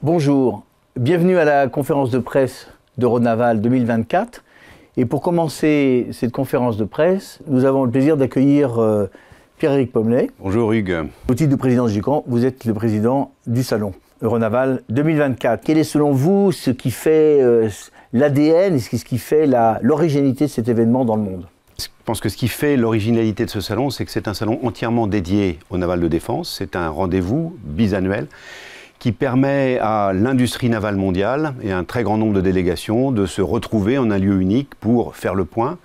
Bonjour, bienvenue à la conférence de presse d'Euronaval 2024. Et pour commencer cette conférence de presse, nous avons le plaisir d'accueillir Pierre-Éric Pommelet. Bonjour Hugues. Au titre de président de GICAN, vous êtes le président du salon Euronaval 2024. Quel est selon vous ce qui fait l'ADN et ce qui fait l'originalité de cet événement dans le monde? Je pense que ce qui fait l'originalité de ce salon, c'est que c'est un salon entièrement dédié au naval de défense. C'est un rendez-vous bisannuel qui permet à l'industrie navale mondiale et à un très grand nombre de délégations de se retrouver en un lieu unique pour faire le point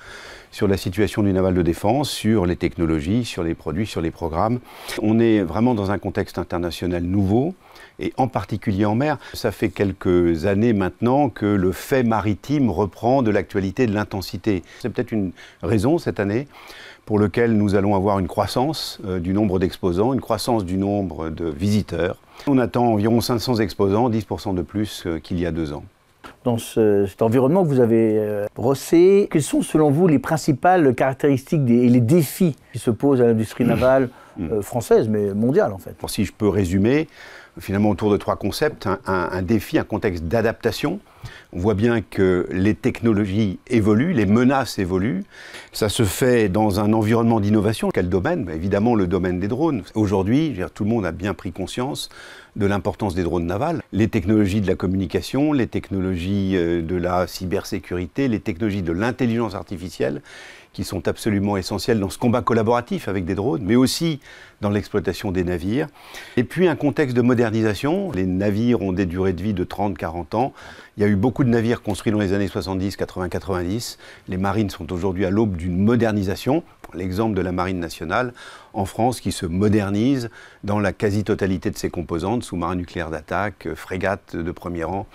sur la situation du naval de défense, sur les technologies, sur les produits, sur les programmes. On est vraiment dans un contexte international nouveau, et en particulier en mer. Ça fait quelques années maintenant que le fait maritime reprend de l'actualité, de l'intensité. C'est peut-être une raison cette année pour laquelle nous allons avoir une croissance du nombre d'exposants, une croissance du nombre de visiteurs. On attend environ 500 exposants, 10% de plus qu'il y a 2 ans. Dans cet environnement que vous avez brossé, quelles sont selon vous les principales caractéristiques et les défis qui se posent à l'industrie navale française, mais mondiale en fait? Si je peux résumer, finalement autour de 3 concepts, un défi, un contexte d'adaptation. On voit bien que les technologies évoluent, les menaces évoluent. Ça se fait dans un environnement d'innovation. Quel domaine? Évidemment le domaine des drones. Aujourd'hui, tout le monde a bien pris conscience de l'importance des drones navals. Les technologies de la communication, les technologies de la cybersécurité, les technologies de l'intelligence artificielle qui sont absolument essentielles dans ce combat collaboratif avec des drones, mais aussi dans l'exploitation des navires. Et puis un contexte de modernisation. Les navires ont des durées de vie de 30-40 ans. Il y a eu beaucoup de navires construits dans les années 70, 80, 90. Les marines sont aujourd'hui à l'aube d'une modernisation. L'exemple de la Marine nationale en France qui se modernise dans la quasi-totalité de ses composantes, sous-marins nucléaires d'attaque, frégates de premier rang,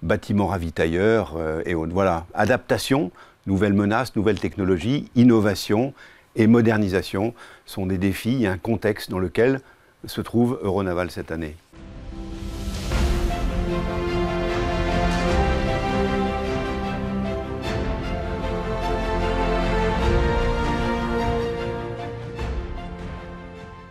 bâtiments ravitailleurs et autres. Voilà, adaptation, nouvelles menaces, nouvelles technologies, innovation et modernisation sont des défis et un contexte dans lequel se trouve Euronaval cette année.